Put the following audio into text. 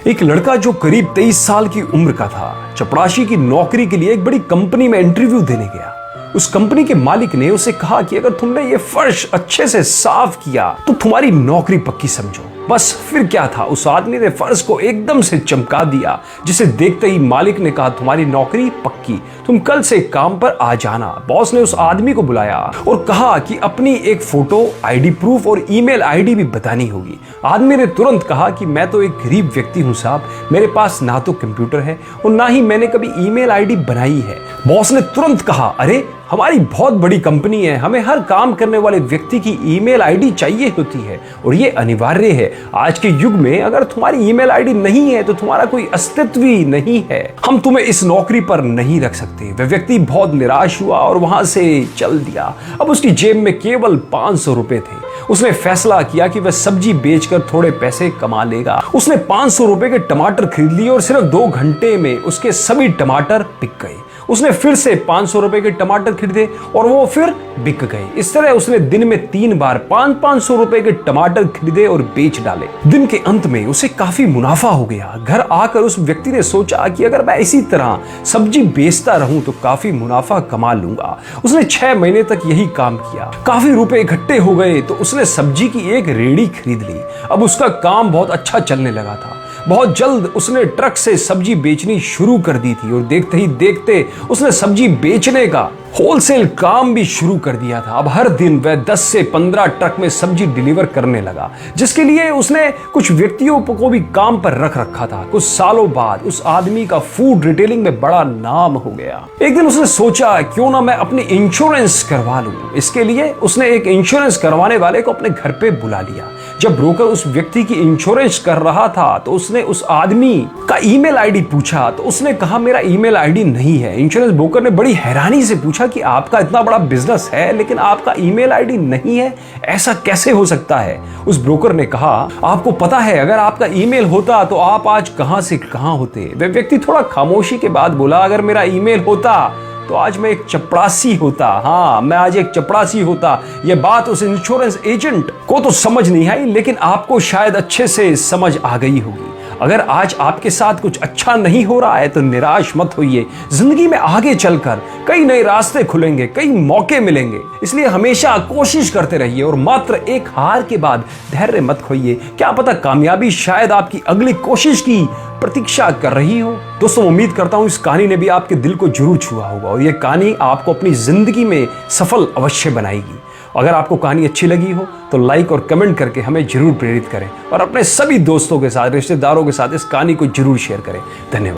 एक लड़का जो करीब 23 साल की उम्र का था, चपरासी की नौकरी के लिए एक बड़ी कंपनी में इंटरव्यू देने गया। उस कंपनी के मालिक ने उसे कहा कि अगर तुमने ये फर्श अच्छे से साफ किया तो तुम्हारी नौकरी पक्की समझो। बस फिर क्या था, उस आदमी ने फर्श को एकदम से चमका दिया, जिसे देखते ही मालिक ने कहा तुम्हारी नौकरी पक्की, तुम कल से काम पर आ जाना। बॉस ने उस आदमी को बुलाया और कहा कि अपनी एक फोटो, आईडी प्रूफ और ईमेल आईडी भी बतानी होगी। आदमी ने तुरंत कहा कि मैं तो एक गरीब व्यक्ति हूं साहब, मेरे पास ना तो कंप्यूटर है और ना ही मैंने कभी ईमेल आईडी बनाई है। बॉस ने तुरंत कहा, अरे हमारी बहुत बड़ी कंपनी है, हमें हर काम करने वाले व्यक्ति की ईमेल आईडी चाहिए होती है और ये अनिवार्य है। आज के युग में अगर तुम्हारी ईमेल आईडी नहीं है तो तुम्हारा कोई अस्तित्व ही नहीं है, हम तुम्हें इस नौकरी पर नहीं रख सकते। वह व्यक्ति बहुत निराश हुआ और वहां से चल दिया। अब उसकी जेब में केवल 500 रुपए थे। उसने फैसला किया कि वह सब्जी बेचकर थोड़े पैसे कमा लेगा। उसने 500 रुपए के टमाटर खरीद लिए और सिर्फ 2 घंटे में उसके सभी टमाटर बिक गए। उसने फिर से 500 रुपए के टमाटर खरीदे और वो फिर बिक गए। इस तरह उसने दिन में 3 बार 500 रुपए के टमाटर खरीदे और बेच डाले। दिन के अंत में उसे काफी मुनाफा हो गया। घर आकर उस व्यक्ति ने सोचा कि अगर मैं इसी तरह सब्जी बेचता रहूं तो काफी मुनाफा कमा लूंगा। उसने 6 महीने तक यही काम किया। काफी रुपए इकट्ठे हो गए तो उसने सब्जी की एक रेहड़ी खरीद ली। अब उसका काम बहुत अच्छा चलने लगा था। बहुत जल्द उसने ट्रक से सब्जी बेचनी शुरू कर दी थी और देखते ही देखते उसने सब्जी बेचने का होलसेल काम भी शुरू कर दिया था। अब हर दिन वह 10 से 15 ट्रक में सब्जी डिलीवर करने लगा, जिसके लिए उसने कुछ व्यक्तियों को भी काम पर रख रखा था। कुछ सालों बाद उस आदमी का फूड रिटेलिंग में बड़ा नाम हो गया। एक दिन उसने सोचा क्यों ना मैं अपनी इंश्योरेंस करवा लूं। इसके लिए उसने एक इंश्योरेंस करवाने वाले को अपने घर पे बुला लिया। जब ब्रोकर उस व्यक्ति की इंश्योरेंस कर रहा था तो उसने उस आदमी का ईमेल आईडी पूछा तो उसने कहा मेरा ईमेल आईडी नहीं है। इंश्योरेंस ब्रोकर ने बड़ी हैरानी से पूछा कि आपका इतना बड़ा बिजनेस है लेकिन आपका ईमेल आईडी नहीं है, ऐसा कैसे हो सकता है? उस ब्रोकर ने कहा आपको पता है अगर आपका ईमेल होता तो आप आज कहां से कहां होते। वह व्यक्ति थोड़ा खामोशी के बाद बोला अगर मेरा ईमेल होता तो आज मैं एक चपरासी होता। हाँ, मैं आज एक चपरासी होता। यह बात उस इंश्योरेंस एजेंट को तो समझ नहीं आई, लेकिन आपको शायद अच्छे से समझ आ गई होगी। अगर आज आपके साथ कुछ अच्छा नहीं हो रहा है तो निराश मत होइए। जिंदगी में आगे चलकर कई नए रास्ते खुलेंगे, कई मौके मिलेंगे। इसलिए हमेशा कोशिश करते रहिए और मात्र एक हार के बाद धैर्य मत खोइए। क्या पता कामयाबी शायद आपकी अगली कोशिश की प्रतीक्षा कर रही हो। दोस्तों, उम्मीद करता हूं इस कहानी ने भी आपके दिल को जरूर छुआ होगा और यह कहानी आपको अपनी जिंदगी में सफल अवश्य बनाएगी। अगर आपको कहानी अच्छी लगी हो तो लाइक और कमेंट करके हमें जरूर प्रेरित करें और अपने सभी दोस्तों के साथ, रिश्तेदारों के साथ इस कहानी को जरूर शेयर करें। धन्यवाद।